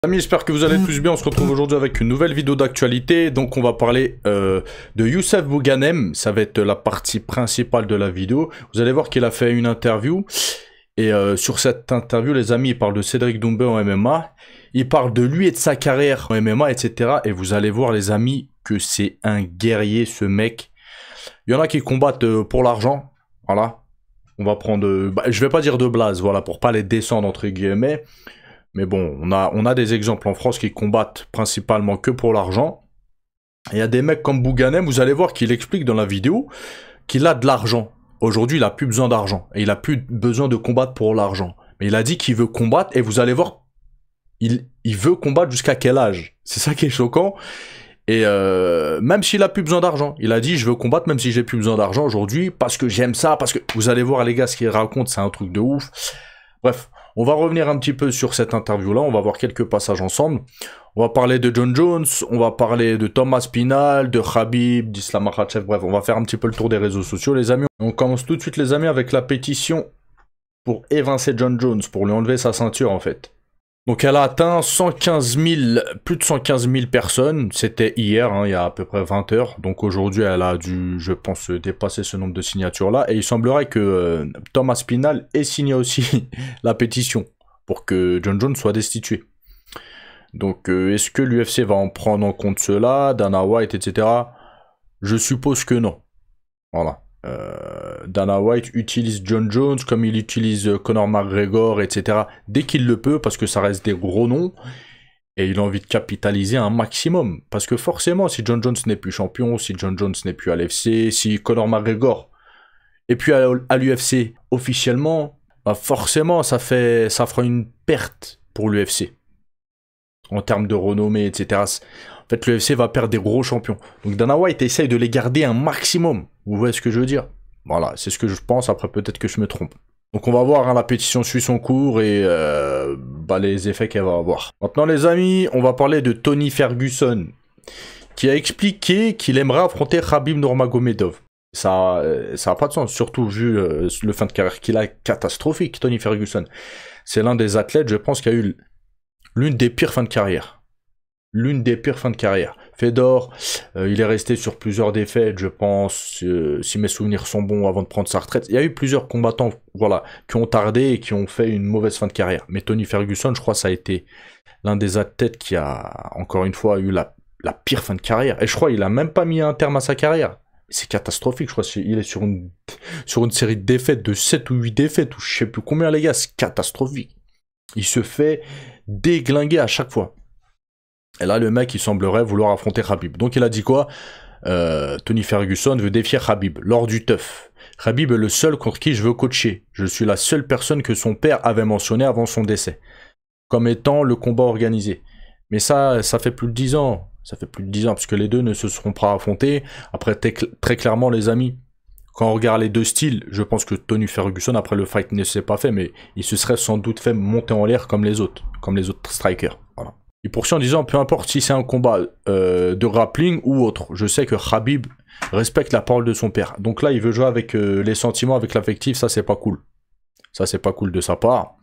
Amis, j'espère que vous allez tous bien. On se retrouve aujourd'hui avec une nouvelle vidéo d'actualité. Donc on va parler de Youssef Bouganem. Ça va être la partie principale de la vidéo. Vous allez voir qu'il a fait une interview. Et sur cette interview, les amis, il parle de Cédric Doumbé en MMA. Il parle de lui et de sa carrière en MMA, etc. Et vous allez voir, les amis, que c'est un guerrier, ce mec. Il y en a qui combattent pour l'argent. Voilà. On va prendre... je vais pas dire de blase, voilà, pour pas les descendre, entre guillemets. Mais bon, on a des exemples en France qui combattent principalement que pour l'argent. Il y a des mecs comme Bouganem, vous allez voir qu'il explique dans la vidéo qu'il a de l'argent. Aujourd'hui, il a plus besoin d'argent. Et il a plus besoin de combattre pour l'argent. Mais il a dit qu'il veut combattre et vous allez voir, il veut combattre jusqu'à quel âge? C'est ça qui est choquant. Et même s'il a plus besoin d'argent, il a dit je veux combattre même si j'ai plus besoin d'argent aujourd'hui parce que j'aime ça, parce que vous allez voir les gars ce qu'il raconte, c'est un truc de ouf. Bref. On va revenir un petit peu sur cette interview-là, on va voir quelques passages ensemble. On va parler de Jon Jones, on va parler de Thomas Spinal, de Khabib, d'Islam Makhachev, bref, on va faire un petit peu le tour des réseaux sociaux, les amis. On commence tout de suite, les amis, avec la pétition pour évincer Jon Jones, pour lui enlever sa ceinture, en fait. Donc elle a atteint 115 000, plus de 115 000 personnes, c'était hier, hein, il y a à peu près 20 heures, donc aujourd'hui elle a dû, je pense, dépasser ce nombre de signatures-là, et il semblerait que Thomas Spinal ait signé aussi la pétition pour que Jon Jones soit destitué. Donc est-ce que l'UFC va en prendre en compte cela, Dana White, etc. Je suppose que non. Voilà. Dana White utilise Jon Jones comme il utilise Conor McGregor, etc. dès qu'il le peut, parce que ça reste des gros noms, et il a envie de capitaliser un maximum. Parce que forcément, si Jon Jones n'est plus champion, si Jon Jones n'est plus à l'UFC, si Conor McGregor est plus à l'UFC officiellement, bah forcément, ça fera une perte pour l'UFC. En termes de renommée, etc. En fait, l'UFC va perdre des gros champions. Donc Dana White essaye de les garder un maximum. Vous voyez ce que je veux dire? Voilà, c'est ce que je pense. Après, peut-être que je me trompe. Donc on va voir, hein, la pétition suit son cours et les effets qu'elle va avoir. Maintenant, les amis, on va parler de Tony Ferguson, qui a expliqué qu'il aimerait affronter Khabib Nurmagomedov. Ça a pas de sens, surtout vu le fin de carrière qu'il a catastrophique, Tony Ferguson. C'est l'un des athlètes, je pense, qui a eu l'une des pires fins de carrière. L'une des pires fins de carrière. Fedor, il est resté sur plusieurs défaites, je pense, si mes souvenirs sont bons, avant de prendre sa retraite. Il y a eu plusieurs combattants, voilà, qui ont tardé et qui ont fait une mauvaise fin de carrière. Mais Tony Ferguson, je crois, ça a été l'un des athlètes qui a, encore une fois, eu la pire fin de carrière. Et je crois qu'il a même pas mis un terme à sa carrière. C'est catastrophique, je crois qu'il est sur une série de défaites, de 7 ou 8 défaites, ou je sais plus combien, les gars, c'est catastrophique. Il se fait déglinguer à chaque fois. Et là, le mec, il semblerait vouloir affronter Khabib. Donc, il a dit quoi? Tony Ferguson veut défier Khabib lors du TUF. Khabib est le seul contre qui je veux coacher. Je suis la seule personne que son père avait mentionné avant son décès, comme étant le combat organisé. Mais ça fait plus de 10 ans. Ça fait plus de 10 ans, parce que les deux ne se seront pas affrontés. Après, très clairement, les amis, quand on regarde les deux styles, je pense que Tony Ferguson, après le fight, ne s'est pas fait, mais il se serait sans doute fait monter en l'air comme les autres strikers. Voilà. Il poursuit en disant, peu importe si c'est un combat de grappling ou autre, je sais que Khabib respecte la parole de son père. Donc là, il veut jouer avec les sentiments, avec l'affectif, ça c'est pas cool. Ça c'est pas cool de sa part.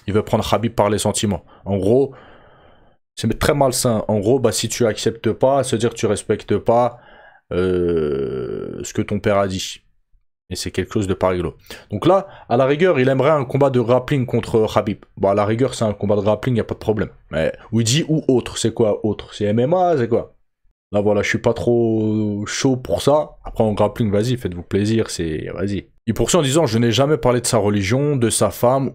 Il veut prendre Khabib par les sentiments. En gros, c'est très malsain. En gros, bah, si tu acceptes pas, se dire que tu respectes pas ce que ton père a dit. Et c'est quelque chose de pas réglo. Donc là, à la rigueur, il aimerait un combat de grappling contre Khabib. Bon, à la rigueur, c'est un combat de grappling, y a pas de problème. Mais où il dit ou autre, c'est quoi autre? C'est MMA, c'est quoi? Là, voilà, je suis pas trop chaud pour ça. Après, en grappling, vas-y, faites-vous plaisir, vas-y. Il poursuit en disant, je n'ai jamais parlé de sa religion, de sa femme,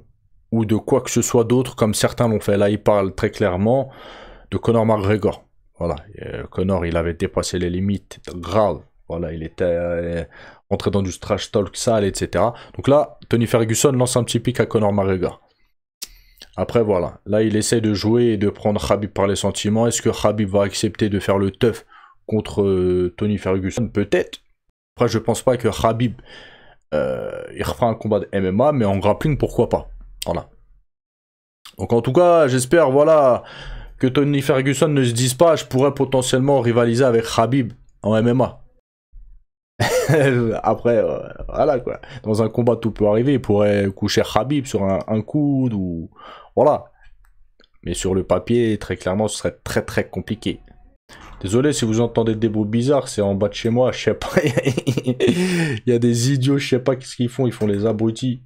ou de quoi que ce soit d'autre, comme certains l'ont fait. Là, il parle très clairement de Conor McGregor. Voilà, Conor, il avait dépassé les limites graves. Voilà, il était entré dans du trash talk sale, etc. Donc là, Tony Ferguson lance un petit pic à Conor McGregor. Après, voilà. Là, il essaie de jouer et de prendre Khabib par les sentiments. Est-ce que Khabib va accepter de faire le teuf contre Tony Ferguson? Peut-être. Après, je pense pas que Khabib il refera un combat de MMA, mais en grappling, pourquoi pas. Voilà. Donc en tout cas, j'espère, voilà, que Tony Ferguson ne se dise pas, je pourrais potentiellement rivaliser avec Khabib en MMA. Après, voilà quoi. Dans un combat, tout peut arriver. Il pourrait coucher Khabib sur un coude ou... Voilà. Mais sur le papier, très clairement, ce serait très très compliqué. Désolé si vous entendez des bruits bizarres, c'est en bas de chez moi, je sais pas. Il y a des idiots, je sais pas qu'est-ce qu'ils font les abrutis.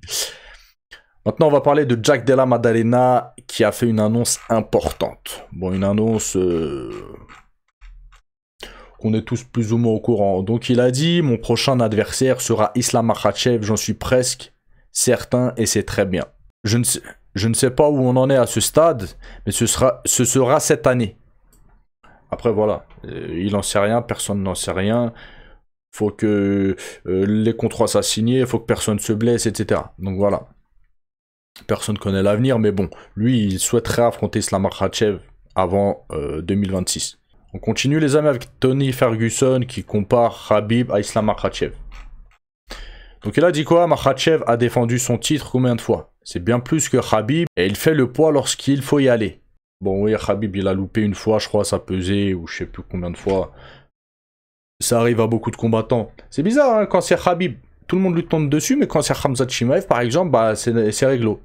Maintenant, on va parler de Jack Della Maddalena qui a fait une annonce importante. Bon, une annonce qu'on est tous plus ou moins au courant. Donc, il a dit, mon prochain adversaire sera Islam Makhachev, j'en suis presque certain et c'est très bien. Je ne sais pas où on en est à ce stade, mais ce sera cette année. Après, voilà, il n'en sait rien, personne n'en sait rien. Faut que les contrats soient signés, faut que personne se blesse, etc. Donc voilà. Personne connaît l'avenir, mais bon, lui, il souhaiterait affronter Islam Makhachev avant 2026. On continue, les amis, avec Tony Ferguson qui compare Khabib à Islam Makhachev. Donc il a dit quoi? Makhachev a défendu son titre combien de fois? C'est bien plus que Khabib, et il fait le poids lorsqu'il faut y aller. Bon, oui, Khabib, il a loupé une fois, je crois, ça pesait, ou je sais plus combien de fois. Ça arrive à beaucoup de combattants. C'est bizarre, hein, quand c'est Khabib, tout le monde lui tombe dessus, mais quand c'est Khamzat Chimaev, par exemple, bah, c'est réglo.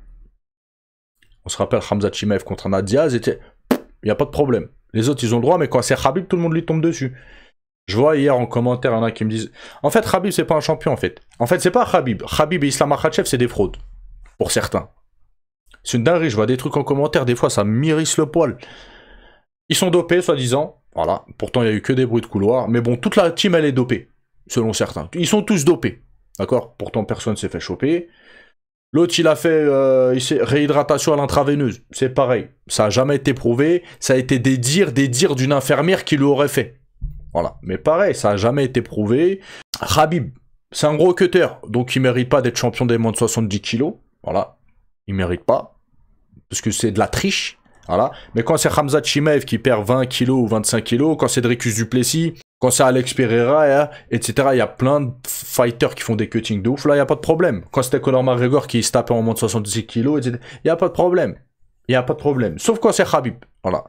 On se rappelle Khamzat Chimaev contre Nadia, il n'y a pas de problème. Les autres, ils ont le droit, mais quand c'est Khabib, tout le monde lui tombe dessus. Je vois hier en commentaire, il y en a qui me disent... En fait, Khabib, c'est pas un champion, en fait. En fait, c'est pas Khabib. Khabib et Islam Makhachev, c'est des fraudes. Pour certains. C'est une dinguerie, je vois des trucs en commentaire, des fois ça m'irrisse le poil. Ils sont dopés, soi-disant, voilà. Pourtant, il n'y a eu que des bruits de couloir. Mais bon, toute la team, elle est dopée, selon certains. Ils sont tous dopés, d'accord? Pourtant, personne s'est fait choper. L'autre, il a fait réhydratation à l'intraveineuse. C'est pareil, ça n'a jamais été prouvé. Ça a été des dires d'une infirmière qui l'aurait fait. Voilà, mais pareil, ça n'a jamais été prouvé. Khabib, c'est un gros cutter, donc il ne mérite pas d'être champion des moins de 70 kilos. Voilà, il ne mérite pas. Parce que c'est de la triche, voilà. Mais quand c'est Khamzat Chimaev qui perd 20 kilos ou 25 kilos, quand c'est Dricus Duplessis, quand c'est Alex Pereira, etc., il y a plein de fighters qui font des cuttings de ouf, là, il n'y a pas de problème. Quand c'était Conor McGregor qui se tapait en moins de 70 kilos, etc., il n'y a pas de problème. Il n'y a pas de problème. Sauf quand c'est Khabib, voilà.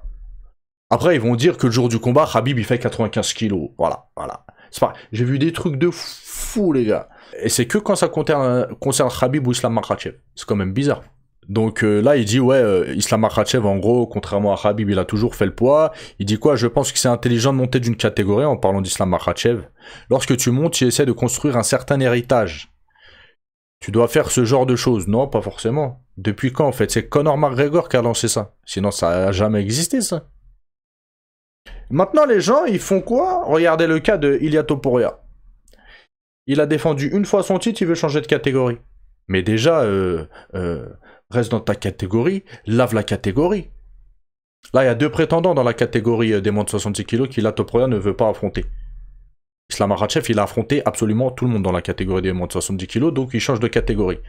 Après, ils vont dire que le jour du combat, Khabib, il fait 95 kilos, voilà. C'est pareil. J'ai vu des trucs de fou, les gars. Et c'est que quand ça concerne Khabib ou Islam Makhachev. C'est quand même bizarre. Donc là, il dit, ouais, Islam Makhachev, en gros, contrairement à Khabib, il a toujours fait le poids. Il dit quoi? Je pense que c'est intelligent de monter d'une catégorie, en parlant d'Islam Makhachev. Lorsque tu montes, tu essaies de construire un certain héritage. Tu dois faire ce genre de choses. Non, pas forcément. Depuis quand, en fait? C'est Conor McGregor qui a lancé ça. Sinon, ça n'a jamais existé, ça. Maintenant, les gens, ils font quoi? Regardez le cas de Ilia Topuria. Il a défendu une fois son titre, il veut changer de catégorie. Mais déjà, reste dans ta catégorie, lave la catégorie. Là, il y a deux prétendants dans la catégorie des moins de 66 kilos qu'Ilia Topuria ne veut pas affronter. Islam Makhachev, il a affronté absolument tout le monde dans la catégorie des moins de 70 kilos, donc il change de catégorie.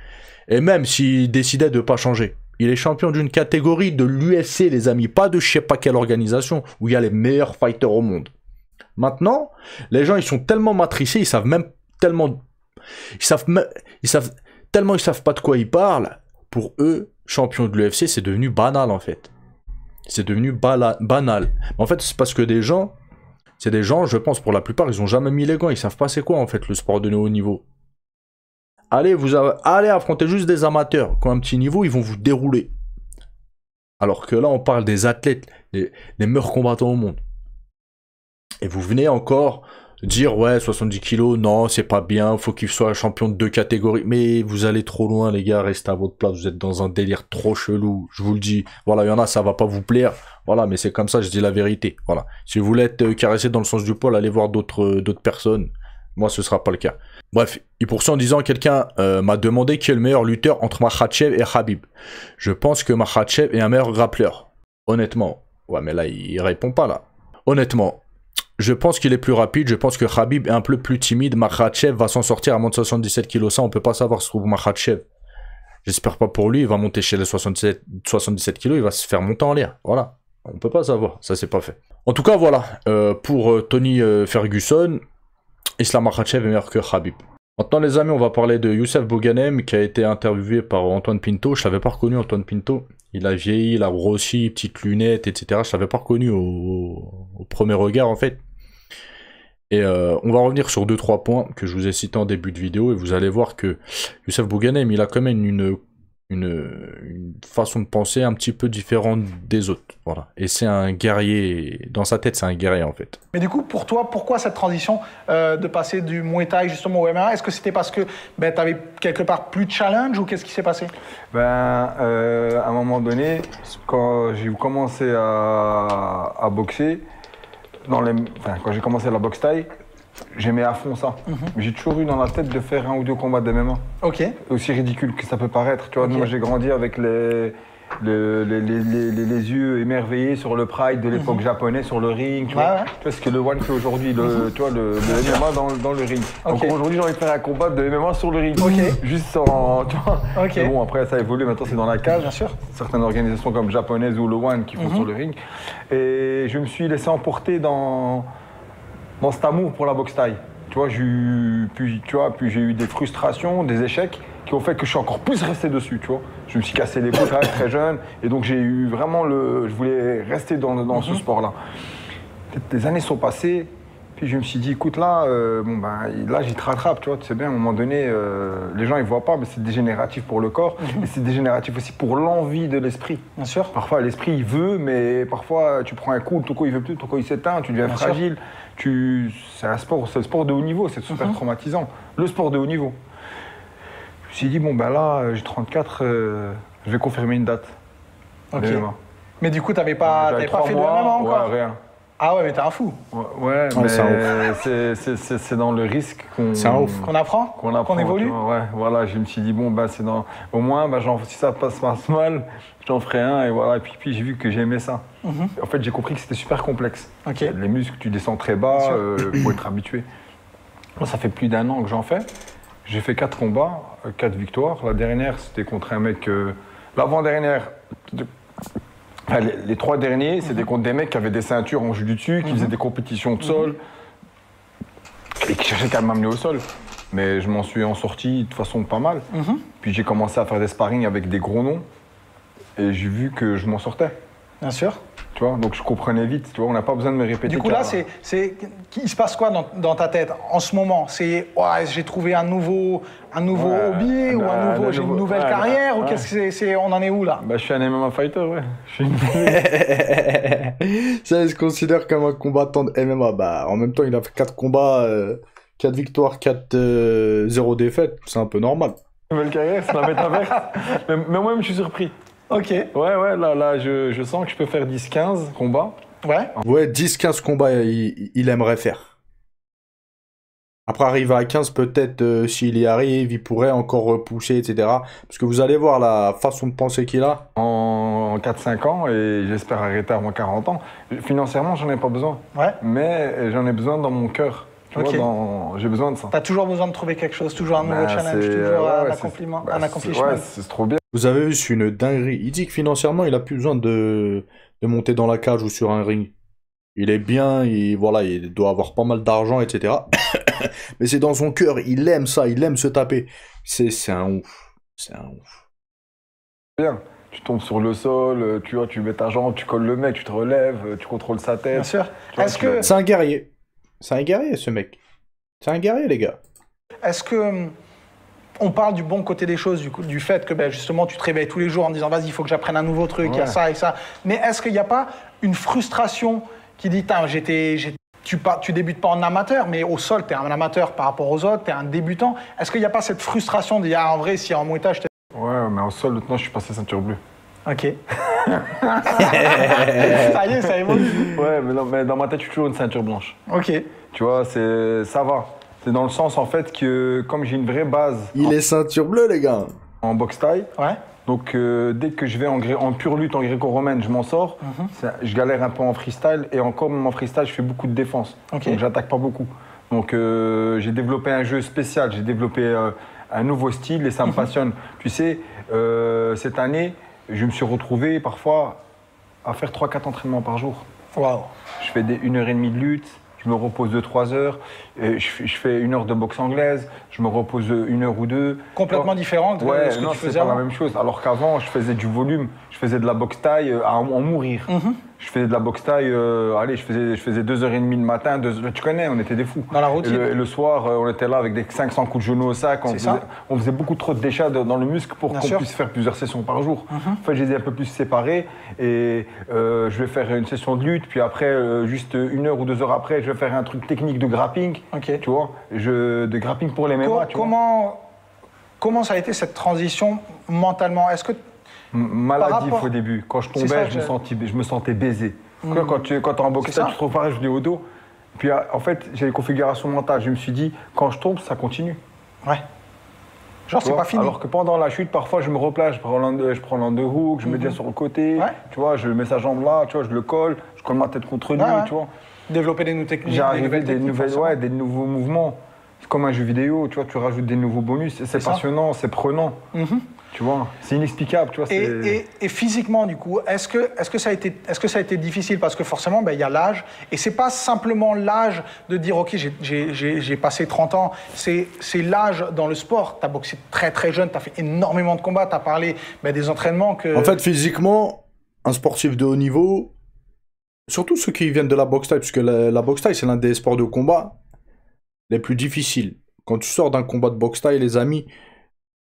Et même s'il décidait de ne pas changer, il est champion d'une catégorie de l'UFC, les amis, pas de je sais pas quelle organisation, où il y a les meilleurs fighters au monde. Maintenant, les gens, ils sont tellement matricés, ils savent même tellement... Ils savent pas de quoi ils parlent. Pour eux, champion de l'UFC, c'est devenu banal, en fait. C'est devenu banal. En fait, c'est parce que c'est des gens, je pense, pour la plupart, ils ont jamais mis les gants, ils savent pas c'est quoi, en fait, le sport de haut niveau. Allez affronter juste des amateurs qui ont un petit niveau, ils vont vous dérouler. Alors que là, on parle des athlètes, les meilleurs combattants au monde. Et vous venez encore dire, ouais, 70 kilos, non, c'est pas bien, faut qu'il soit champion de 2 catégories. Mais vous allez trop loin, les gars, restez à votre place, vous êtes dans un délire trop chelou, je vous le dis. Voilà, il y en a, ça va pas vous plaire. Voilà, mais c'est comme ça, je dis la vérité. Voilà. Si vous voulez être caressé dans le sens du poil, allez voir d'autres personnes. Moi, ce sera pas le cas. Bref, il poursuit en disant, quelqu'un m'a demandé qui est le meilleur lutteur entre Makhachev et Khabib. Je pense que Makhachev est un meilleur grappleur. Honnêtement. Ouais, mais là, il répond pas, là. Honnêtement. Je pense qu'il est plus rapide, je pense que Khabib est un peu plus timide, Makhachev va s'en sortir à moins de 77 kg, ça on peut pas savoir ce que trouve Makhachev. J'espère pas pour lui, il va monter chez les 77 kg, il va se faire monter en l'air, voilà. On peut pas savoir, ça c'est pas fait. En tout cas voilà, pour Tony Ferguson, Islam Makhachev est meilleur que Khabib. Maintenant les amis, on va parler de Youssef Bouganem qui a été interviewé par Antoine Pinto. Je l'avais pas reconnu Antoine Pinto. Il a vieilli, il a grossi, petites lunettes, etc. Je l'avais pas reconnu au premier regard en fait. Et on va revenir sur 2-3 points que je vous ai cités en début de vidéo et vous allez voir que Youssef Bouganem, il a quand même une façon de penser un petit peu différente des autres. Voilà. Et c'est un guerrier, dans sa tête, c'est un guerrier en fait. Mais du coup, pour toi, pourquoi cette transition de passer du Muay Thai justement au MMA? Est-ce que c'était parce que tu avais quelque part plus de challenge ou qu'est-ce qui s'est passé? À un moment donné, quand j'ai commencé à boxer, quand j'ai commencé la boxe thaï, j'aimais à fond ça. J'ai toujours eu dans la tête de faire 1 ou 2 combats de MMA. Ok. Aussi ridicule que ça peut paraître. Tu vois, moi j'ai grandi avec les yeux émerveillés sur le Pride de l'époque japonais, sur le ring. Tu vois, tu vois ce que le One fait aujourd'hui, tu vois, le MMA dans le ring. Donc aujourd'hui j'ai envie de faire un combat de MMA sur le ring. Juste en. Tu vois. Mais bon, après ça a évolué, maintenant c'est dans la cage. Bien sûr. Certaines organisations comme japonaises ou le One qui font sur le ring. Et je me suis laissé emporter dans cet amour pour la boxe thaï. Tu vois, puis j'ai eu des frustrations, des échecs qui ont fait que je suis encore plus resté dessus, tu vois. Je me suis cassé les côtes très jeune et donc j'ai eu vraiment je voulais rester dans ce sport-là. Des années sont passées, puis je me suis dit, écoute là, là j'y te rattrape, tu vois, tu sais bien, à un moment donné, les gens ils voient pas, mais c'est dégénératif pour le corps et c'est dégénératif aussi pour l'envie de l'esprit. Bien sûr. Parfois l'esprit il veut, mais parfois tu prends un coup, ton corps il veut plus, ton corps il s'éteint, tu deviens fragile. C'est le sport de haut niveau, c'est super traumatisant. Le sport de haut niveau. Je me suis dit, là, j'ai 34, je vais confirmer une date. Ok. Mais du coup, t'avais pas fait de MMA encore? Ouais, rien. Ah ouais, mais t'es un fou. Ouais, mais c'est dans le risque qu'on apprend, qu'on évolue. Ouais, voilà, je me suis dit, au moins, si ça passe mal, j'en ferai un, et voilà. Et puis j'ai vu que j'aimais ça. En fait, j'ai compris que c'était super complexe. Les muscles, tu descends très bas, pour être habitué. Moi, ça fait plus d'1 an que j'en fais. J'ai fait 4 combats, 4 victoires. La dernière, c'était contre un mec. L'avant-dernière, les 3 derniers, c'était contre des mecs qui avaient des ceintures en jiu-jitsu, qui faisaient des compétitions de sol et qui cherchaient qu'à m'amener au sol. Mais je m'en suis en sorti de façon pas mal. Puis j'ai commencé à faire des sparring avec des gros noms et j'ai vu que je m'en sortais. Bien sûr. Tu vois, donc je comprenais vite, tu vois, on n'a pas besoin de me répéter. Du coup là, il se passe quoi dans ta tête en ce moment? C'est j'ai trouvé un nouveau hobby ou j'ai une nouvelle carrière ou qu'est-ce que c'est? On en est où là? Je suis un MMA fighter, ouais. Ça, il se considère comme un combattant de MMA. En même temps, il a fait 4 combats, 4 victoires, 0 défaites. C'est un peu normal. Nouvelle carrière, c'est la métaverse. Mais moi-même, je suis surpris. Ok. Ouais, là, je sens que je peux faire 10-15 combats. Ouais, 10-15 combats, il aimerait faire. Après, arriver à 15, peut-être, s'il y arrive, il pourrait encore repousser, etc. Parce que vous allez voir la façon de penser qu'il a. En 4-5 ans, et j'espère arrêter avant 40 ans. Financièrement, j'en ai pas besoin. Mais j'en ai besoin dans mon cœur. J'ai besoin de ça. T'as toujours besoin de trouver quelque chose, toujours un nouveau challenge, toujours un accomplissement. Ouais, c'est trop bien. Vous avez vu, c'est une dinguerie. Il dit que financièrement, il a plus besoin de monter dans la cage ou sur un ring. Il est bien, il doit avoir pas mal d'argent, etc. Mais c'est dans son cœur, il aime ça, il aime se taper. C'est un ouf. C'est un ouf. Bien. Tu tombes sur le sol, tu mets ta jambe, tu colles le mec, tu te relèves, tu contrôles sa tête. Bien sûr. C'est un guerrier. C'est un guerrier, ce mec. C'est un guerrier, les gars. Est-ce que on parle du bon côté des choses, du fait que justement tu te réveilles tous les jours en disant vas-y, il faut que j'apprenne un nouveau truc, il y a ça et ça. Mais est-ce qu'il n'y a pas une frustration qui dit tu débutes pas en amateur, mais au sol, tu es un amateur par rapport aux autres, tu es un débutant. Est-ce qu'il n'y a pas cette frustration de dire en vrai, si en Muay Thai, Ouais, mais au sol, maintenant, je suis passé ceinture bleue. Ok. Ça y est, ça évolue. Ouais, mais dans ma tête, je suis toujours une ceinture blanche. Ok. Tu vois, ça va. C'est dans le sens, en fait, que comme j'ai une vraie base... Il est ceinture bleue, les gars. En boxe thaï. Ouais. Donc, dès que je vais en pure lutte, en gréco-romaine, je m'en sors. Je galère un peu en freestyle. Et encore, même en freestyle, je fais beaucoup de défense. Donc, j'attaque pas beaucoup. Donc, j'ai développé un jeu spécial. J'ai développé un nouveau style et ça me passionne. Tu sais, cette année, je me suis retrouvé parfois à faire 3-4 entraînements par jour. Waouh. Je fais 1h30 de lutte. Je me repose 2-3 heures, je fais 1 heure de boxe anglaise, je me repose 1 heure ou 2. Complètement différent de ce que tu faisais avant. C'est pas la même chose. Alors qu'avant, je faisais du volume, je faisais de la boxe thaï à en mourir. Je faisais de la boxe taille, allez, je faisais 2h30 le matin, tu connais, on était des fous. Dans la routine. Et le soir, on était là avec des 500 coups de genou au sac. On faisait beaucoup trop de déchets dans le muscle pour qu'on puisse faire plusieurs sessions par jour. En fait, je les ai un peu plus séparés et je vais faire une session de lutte, puis après, juste 1 heure ou 2 heures après, je vais faire un truc technique de grappling, tu vois, de grappling pour les MMA. Comment ça a été cette transition mentalement? Est-ce que maladif au début. Quand je tombais, je me sentais baisé. Quand tu es en boxe, tu te trouves pareil, je dis au dos. Puis en fait, j'ai une configuration mentale. Je me suis dit, quand je tombe, ça continue. Ouais. Genre, c'est pas fini. Alors que pendant la chute, parfois, je me replace, je prends l'underhook, je me dis sur le côté, tu vois, je mets sa jambe là, tu vois, je le colle, je colle ma tête contre lui, tu vois. Développer des nouvelles techniques. J'ai arrivé des nouveaux mouvements. C'est comme un jeu vidéo, tu vois, tu rajoutes des nouveaux bonus. C'est passionnant, c'est prenant. Tu vois, c'est inexplicable, tu vois. Et physiquement, du coup, est-ce que ça a été difficile? Parce que forcément, il y a l'âge. Et c'est pas simplement l'âge de dire, OK, j'ai passé 30 ans. C'est l'âge dans le sport. Tu as boxé très, très jeune. Tu as fait énormément de combats. Tu as parlé des entraînements que... En fait, physiquement, un sportif de haut niveau, surtout ceux qui viennent de la boxe taille, puisque la boxe taille, c'est l'un des sports de combat les plus difficiles. Quand tu sors d'un combat de boxe taille, les amis,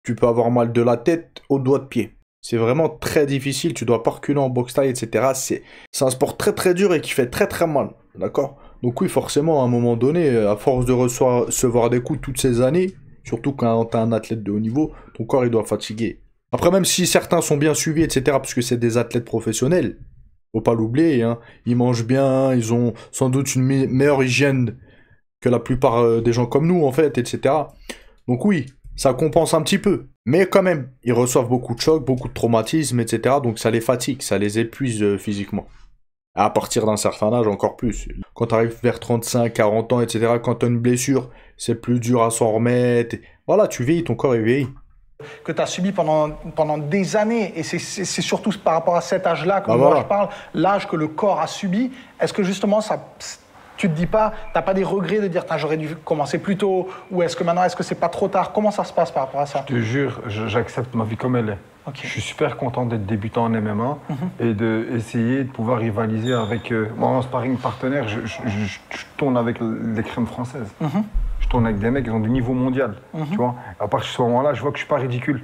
tu peux avoir mal de la tête aux doigts de pied. C'est vraiment très difficile, tu dois pas reculer en boxe taille, etc. C'est un sport très très dur et qui fait très très mal, d'accord? Donc oui, forcément, à un moment donné, à force de recevoir des coups toutes ces années, surtout quand tu es un athlète de haut niveau, ton corps il doit fatiguer. Après, même si certains sont bien suivis, etc., parce que c'est des athlètes professionnels, faut pas l'oublier, hein, ils mangent bien, ils ont sans doute une meilleure hygiène que la plupart des gens comme nous, en fait, etc. Donc oui, ça compense un petit peu. Mais quand même, ils reçoivent beaucoup de chocs, beaucoup de traumatismes, etc. Donc ça les fatigue, ça les épuise physiquement. À partir d'un certain âge, encore plus. Quand tu arrives vers 35, 40 ans, etc., quand tu as une blessure, c'est plus dur à s'en remettre. Voilà, tu vieillis, ton corps est vieilli. Que tu as subi pendant des années, et c'est surtout par rapport à cet âge-là que moi je parle, l'âge que le corps a subi. Est-ce que justement, tu te dis pas, t'as pas des regrets de dire j'aurais dû commencer plus tôt, ou est-ce que c'est pas trop tard? Comment ça se passe par rapport à ça? Je te jure, j'accepte ma vie comme elle est. Je suis super content d'être débutant en MMA et d'essayer de pouvoir rivaliser avec... moi, en sparring partenaire, je tourne avec les crèmes françaises. Je tourne avec des mecs qui ont du niveau mondial, tu vois. À partir de ce moment-là, je vois que je suis pas ridicule.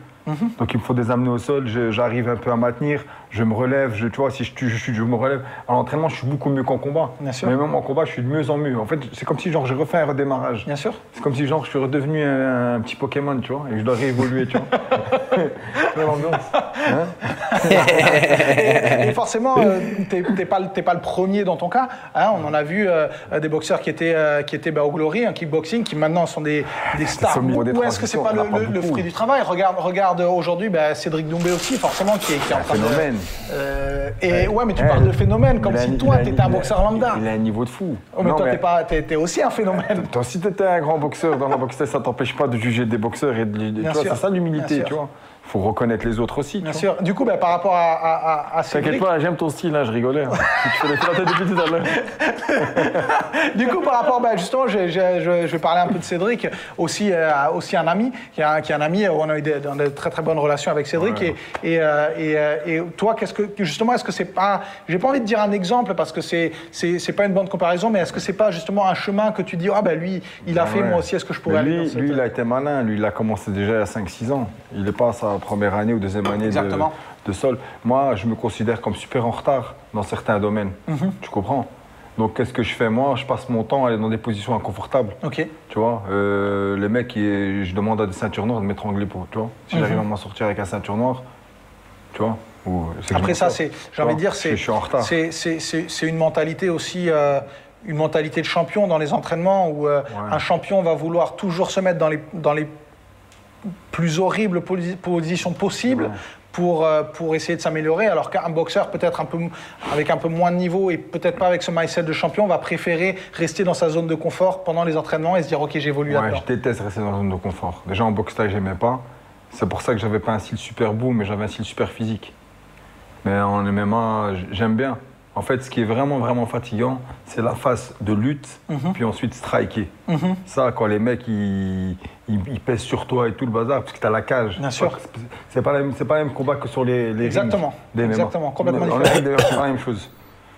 Donc il me faut des amener au sol, j'arrive un peu à maintenir, je me relève, tu vois, si je me relève. À l'entraînement, je suis beaucoup mieux qu'en combat. Bien sûr. Mais même en combat, je suis de mieux en mieux. En fait, c'est comme si j'ai refait un redémarrage. Bien sûr. C'est comme si je suis redevenu un petit Pokémon, tu vois, et je dois réévoluer, tu vois. Tu vois l'ambiance, hein? Et forcément, t'es pas le premier dans ton cas. Hein, on en a vu des boxeurs qui étaient au Glory, en kickboxing, qui maintenant sont des stars. Ou est-ce que c'est pas le fruit du travail? Regarde aujourd'hui Cédric Doumbé aussi, forcément, qui est en train de... Phénomène. Ouais, mais tu parles de phénomène, comme si toi, t'étais un boxeur lambda. Il a un niveau de fou. Oh, mais toi, t'es aussi un phénomène. Toi aussi, t'étais un grand boxeur. Dans la boxe, ça t'empêche pas de juger des boxeurs. C'est ça l'humilité, tu vois. Il faut reconnaître les autres aussi. Bien sûr. Du coup, par rapport à Cédric... T'inquiète pas, j'aime ton style, hein, je rigolais. Hein. Tu fais les flattés depuis tout à l'heure. Du coup, par rapport, justement, je vais parler un peu de Cédric, aussi un ami, qui est un ami, on a eu de très très bonnes relations avec Cédric. Ouais. Et toi, justement, est-ce que c'est pas... J'ai pas envie de dire un exemple, parce que c'est pas une bonne comparaison, mais est-ce que c'est pas justement un chemin que tu dis, lui, il a fait, moi aussi, est-ce que je pourrais aller dans cette... Lui, il a été malin. Lui, il a commencé déjà à 5-6 ans. Il n'est pas à sa première année ou deuxième année de sol. Moi, je me considère comme super en retard dans certains domaines. Tu comprends? Donc, qu'est-ce que je fais? Moi, je passe mon temps à aller dans des positions inconfortables. Ok. Tu vois, les mecs, je demande à des ceintures noires de m'étrangler pour, tu vois. Si j'arrive à m'en sortir avec un ceinture noire, tu vois. Après ça, j'ai envie de dire, je suis en retard. C'est une mentalité aussi... une mentalité de champion dans les entraînements où un champion va vouloir toujours se mettre dans les plus horribles positions possibles pour essayer de s'améliorer, alors qu'un boxeur peut-être avec un peu moins de niveau et peut-être pas avec ce mindset de champion va préférer rester dans sa zone de confort pendant les entraînements et se dire ok, j'évolue là-dedans. Je déteste rester dans la zone de confort. Déjà en boxe taille, j'aimais pas. C'est pour ça que j'avais pas un style super beau, mais j'avais un style super physique. Mais en MMA, j'aime bien. En fait, ce qui est vraiment, vraiment fatigant, c'est la phase de lutte, puis ensuite striker. Ça, quand les mecs, ils pèsent sur toi et tout le bazar, parce que tu as la cage. Bien sûr. C'est pas le même combat que sur les Exactement. rings des MMA. Exactement, complètement différent. D'ailleurs, c'est pas la même chose.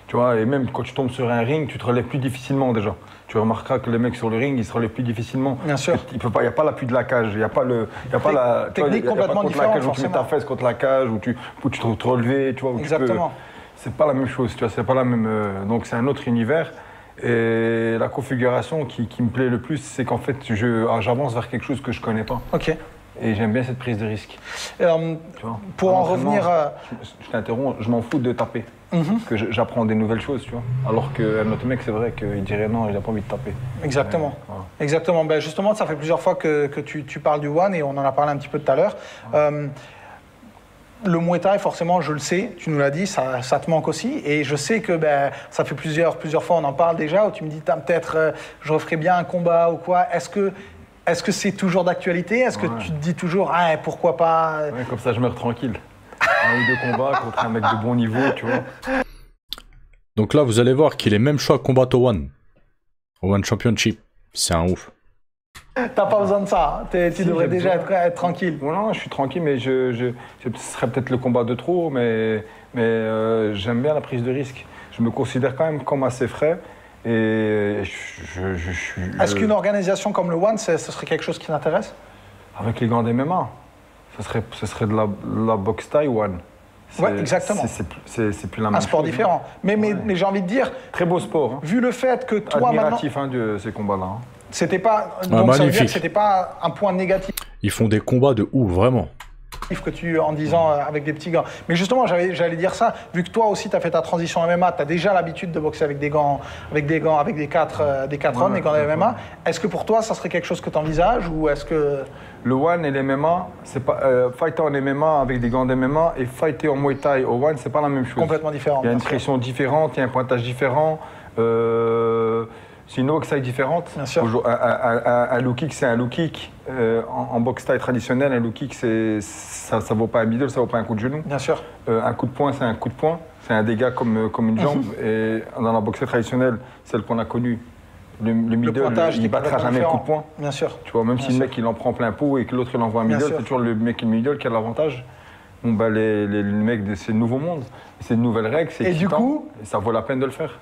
Tu vois, et même quand tu tombes sur un ring, tu te relèves plus difficilement déjà. Tu remarqueras que les mecs sur le ring, ils se relèvent plus difficilement. Bien sûr. Il n'y a pas l'appui de la cage, il n'y a pas la technique complètement différente. Où tu mets ta fesse contre la cage, où tu te relever, tu vois. Exactement. C'est pas la même chose, tu vois, c'est pas la même. Donc c'est un autre univers. Et la configuration qui me plaît le plus, c'est qu'en fait, j'avance vers quelque chose que je connais pas. Ok. Et j'aime bien cette prise de risque. Pour en revenir. Je t'interromps, je m'en fous de taper. Parce que j'apprends des nouvelles choses, tu vois. Alors qu'un autre mec, c'est vrai qu'il dirait non, il n'a pas envie de taper. Exactement. Voilà. Exactement. Ben justement, ça fait plusieurs fois que tu parles du One et on en a parlé un petit peu tout à l'heure. Le Muay Thai, forcément, je le sais, tu nous l'as dit, ça te manque aussi. Et je sais que ça fait plusieurs fois, on en parle déjà, où tu me dis, peut-être, je referais bien un combat ou quoi. Est-ce que c'est toujours d'actualité? Est-ce que tu te dis toujours, ah, pourquoi pas? Ouais, comme ça, je meurs tranquille. Un ou deux combats contre un mec de bon niveau, tu vois. Donc là, vous allez voir qu'il est même choix à combattre au One Championship. C'est un ouf. T'as pas besoin de ça, tu devrais déjà être tranquille. Non, je suis tranquille, mais ce serait peut-être le combat de trop, mais j'aime bien la prise de risque. Je me considère quand même comme assez frais. Et je suis. Est-ce qu'une organisation comme le One, ce serait quelque chose qui t'intéresse? Avec les gants d'MMA, ce serait de la boxe Thai One. Oui, exactement. C'est plus la même chose. Un sport différent. Mais j'ai envie de dire. Très beau sport. Hein. Vu le fait que toi admiratif, maintenant. De ces combats-là. Hein. C'était pas. Donc ça veut dire que c'était pas un point négatif. Ils font des combats de ouf, vraiment. Que tu en disant avec des petits gants. Mais justement, j'allais dire ça, vu que toi aussi tu as fait ta transition MMA, tu as déjà l'habitude de boxer avec des gants, avec des 4 hommes, des gants de MMA. Est-ce que pour toi ça serait quelque chose que tu envisages ou est-ce que le One et les MMA, c'est pas fighter en MMA avec des gants de MMA et fighter en Muay Thai au One, c'est pas la même chose. Complètement différent. Il y a une pression différente, il y a un pointage différent. C'est une boxe Thai différente. Bien sûr. Un low kick, c'est un low kick. En boxe Thai traditionnelle, un low kick, ça vaut pas un middle, ça vaut pas un coup de genou. Bien sûr. Un coup de poing, c'est un coup de poing. C'est un dégât comme une jambe. Et dans la boxe traditionnelle, celle qu'on a connue, le middle, il battra jamais le coup de poing. Bien sûr. Tu vois, même si le mec il en prend plein pot et que l'autre il envoie un middle, c'est toujours le mec middle qui a l'avantage. Bon, les mecs, c'est le nouveau monde, c'est de nouvelles règles, c'est excitant. Et du coup, et ça vaut la peine de le faire.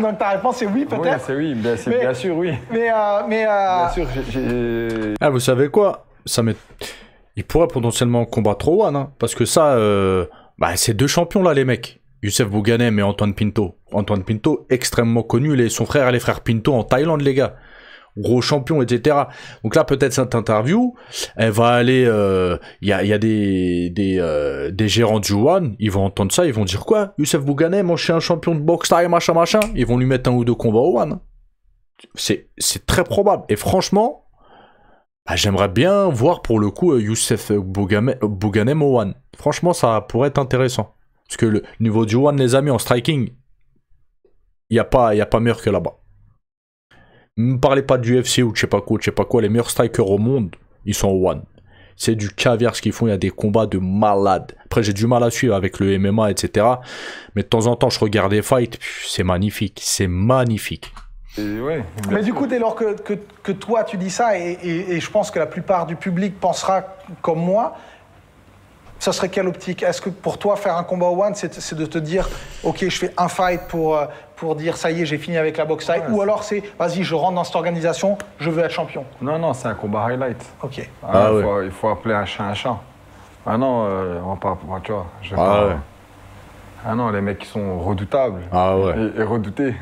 Donc ta réponse c'est oui, peut-être? Oui, c'est oui, bien sûr, oui. Bien sûr, Ah, vous savez quoi? Il pourrait potentiellement combattre au One, hein, parce que ça, c'est deux champions là, les mecs. Youssef Bouganem et Antoine Pinto. Antoine Pinto, extrêmement connu, son frère et les frères Pinto en Thaïlande, les gars. Gros champion, etc. Donc là, peut-être cette interview, elle va aller... Il y a des gérants du One, ils vont entendre ça, ils vont dire quoi? Youssef Bouganem, mon chien champion de boxe Thai, machin. Ils vont lui mettre un ou deux combats au One. C'est très probable. Et franchement, j'aimerais bien voir pour le coup Youssef Bouganem au One. Franchement, ça pourrait être intéressant. Parce que le niveau du One, les amis, en striking, il n'y a pas meilleur que là-bas. Ne me parlez pas du UFC ou je sais pas quoi, les meilleurs strikers au monde, ils sont au One. C'est du caviar ce qu'ils font, il y a des combats de malades. Après, j'ai du mal à suivre avec le MMA, etc. Mais de temps en temps, je regarde des fights, c'est magnifique, c'est magnifique. Mais du coup, dès lors que toi tu dis ça, et je pense que la plupart du public pensera comme moi, ça serait quelle optique? Est-ce que pour toi, faire un combat au One, c'est de te dire, ok, je fais un fight pour dire, ça y est, j'ai fini avec la boxe Thai, ou alors c'est, vas-y, je rentre dans cette organisation, je veux être champion? Non, c'est un combat highlight. Ok. Il faut appeler un chat un chat. Ah non, on va pas, tu vois, Ah non, les mecs qui sont redoutables et redoutés.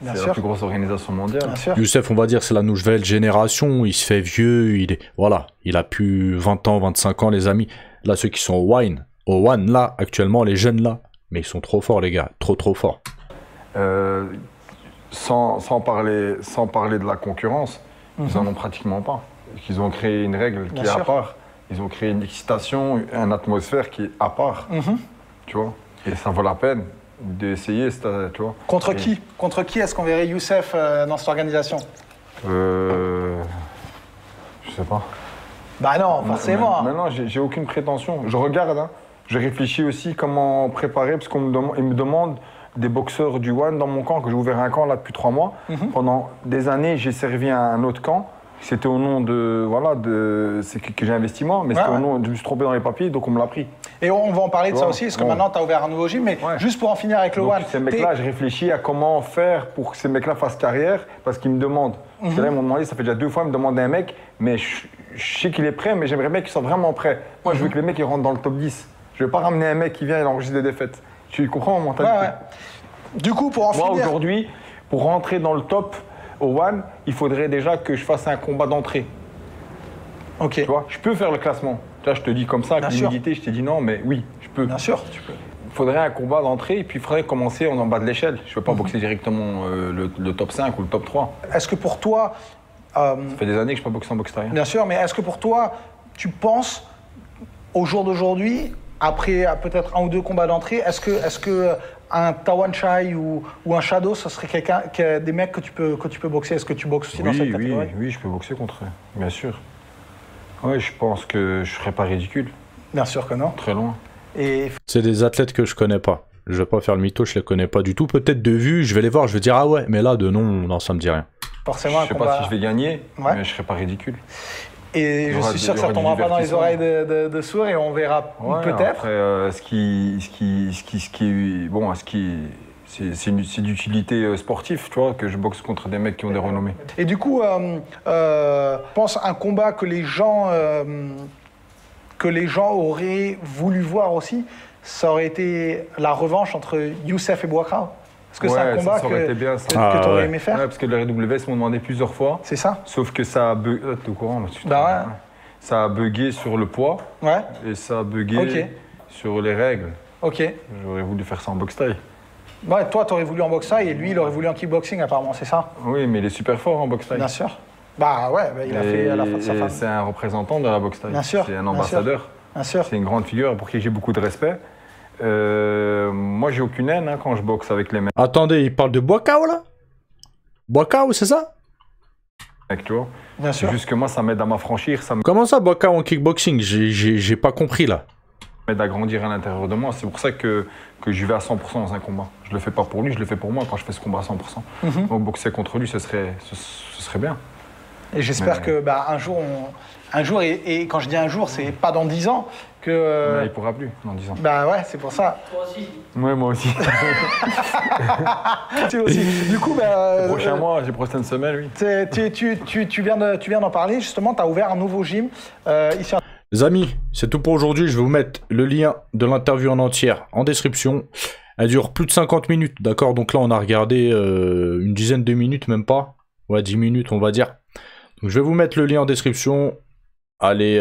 C'est la plus grosse organisation mondiale. Youssef, on va dire, c'est la nouvelle génération, il se fait vieux, il a plus 20 ans, 25 ans, les amis. Là, ceux qui sont au One, là, actuellement, les jeunes là, mais ils sont trop forts, les gars, trop forts. Sans parler de la concurrence, ils en ont pratiquement pas. Ils ont créé une règle qui est à part. Ils ont créé une excitation, une atmosphère qui est à part. Tu vois. Et ça vaut la peine d'essayer, tu vois. Contre qui est-ce qu'on verrait Youssef dans cette organisation? Je sais pas. Bah non, forcément. Maintenant, j'ai aucune prétention. Je regarde, hein. Je réfléchis aussi comment préparer, parce qu'ils me demandent des boxeurs du One dans mon camp, que j'ai ouvert un camp là depuis 3 mois. Pendant des années, j'ai servi à un autre camp. C'était au nom de, voilà, c'est que j'ai investi moi, mais c'était au nom, je me suis trompé dans les papiers, donc on me l'a pris. Et on va en parler de ça aussi, parce que maintenant tu as ouvert un nouveau gym, mais juste pour en finir avec le One. Ces mecs-là, je réfléchis à comment faire pour que ces mecs-là fassent carrière, parce qu'ils me demandent. Parce que là, ils m'ont demandé, ça fait déjà 2 fois, ils me demandent un mec, mais je sais qu'il est prêt, mais j'aimerais bien qu'il soit vraiment prêt. Moi, je veux que les mecs ils rentrent dans le top 10. Je ne vais pas ramener un mec qui vient et il enregistre des défaites. Tu comprends mon mentalité? Du coup, pour en finir... Moi, aujourd'hui, pour rentrer dans le top au One, il faudrait déjà que je fasse un combat d'entrée. Ok. Tu vois, je peux faire le classement. Là, je te dis comme ça, avec l'humilité, je t'ai dit non, mais oui, je peux. Bien sûr, tu peux. Il faudrait un combat d'entrée et puis il faudrait commencer en bas de l'échelle. Je ne veux pas boxer directement le top 5 ou le top 3. Est-ce que pour toi... Ça fait des années que je ne peux pas boxer en boxe thaï. Bien sûr, mais est-ce que pour toi, tu penses, au jour d'aujourd'hui, après peut-être 1 ou 2 combats d'entrée, est-ce que un Tawanchai ou un Shadow, ce serait des mecs que tu peux boxer? Est-ce que tu boxes aussi dans cette catégorie? Oui, je peux boxer contre eux, bien sûr. Oui, je pense que je ne serais pas ridicule. Bien sûr que non. Très loin. C'est des athlètes que je connais pas. Je vais pas faire le mytho, je les connais pas du tout. Peut-être de vue, je vais les voir, je vais dire ah ouais, mais là de nom, non, ça me dit rien. Forcément, je sais pas si je vais gagner, mais je serais pas ridicule. Et je suis sûr que ça tombera pas dans les oreilles de sourds et on verra peut-être. C'est d'utilité sportive, tu vois, que je boxe contre des mecs qui ont des renommées. Et du coup, je pense un combat que les gens auraient voulu voir aussi, ça aurait été la revanche entre Youssef et Boubacar. Est-ce que c'est un combat que tu aurais aimé faire? Parce que le RWS m'ont demandé plusieurs fois. C'est ça. Sauf que ça a bugué. T'es au courant? Ça a bugué sur le poids. Ouais. Et ça a bugué sur les règles. Ok. J'aurais voulu faire ça en boxe thaï. Ouais, toi, tu aurais voulu en boxe thaï et lui, il aurait voulu en kickboxing apparemment, c'est ça? Oui, mais il est super fort en boxe thaï. Bien sûr. Bah ouais, il a fait à la fin de sa femme. C'est un représentant de la boxe thaï. Bien sûr. C'est un ambassadeur. Bien sûr. C'est une grande figure pour qui j'ai beaucoup de respect. Moi, j'ai aucune haine quand je boxe avec les mecs. Attendez, il parle de Boubacar là? Boubacar, c'est ça? Tu vois. Bien sûr. Juste que moi, ça m'aide à m'affranchir. Comment ça, Boubacar en kickboxing? J'ai pas compris là. Ça m'aide à grandir à l'intérieur de moi. C'est pour ça que je vais à 100% dans un combat. Je le fais pas pour lui, je le fais pour moi quand je fais ce combat à 100%. Donc boxer contre lui, ce serait bien. Et j'espère que un jour, et quand je dis un jour, c'est pas dans 10 ans, que... Mais il pourra plus dans 10 ans. Bah ouais, c'est pour ça. Toi aussi. Ouais, moi aussi. Tu aussi. Du coup, les prochains mois, les prochaines semaines, oui. Tu viens d'en parler, justement, tu as ouvert un nouveau gym ici. Les amis, c'est tout pour aujourd'hui. Je vais vous mettre le lien de l'interview en entière en description. Elle dure plus de 50 minutes, d'accord? Donc là, on a regardé une dizaine de minutes, même pas. Ouais, 10 minutes, on va dire. Donc je vais vous mettre le lien en description. Allez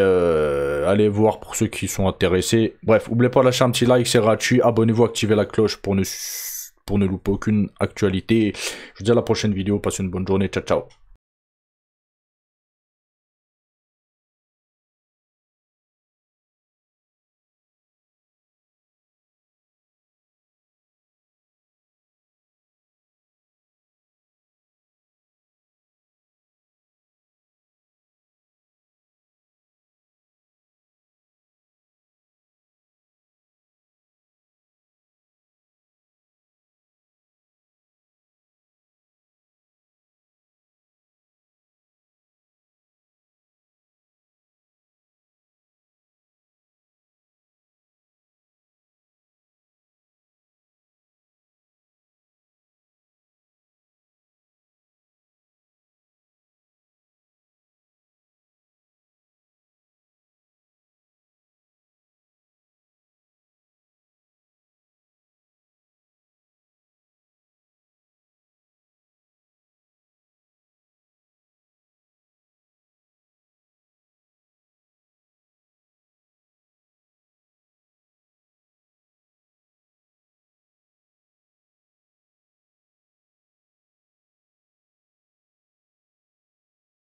voir pour ceux qui sont intéressés. Bref, n'oubliez pas de lâcher un petit like, c'est gratuit. Abonnez-vous, activez la cloche pour ne louper aucune actualité. Je vous dis à la prochaine vidéo. Passez une bonne journée. Ciao, ciao.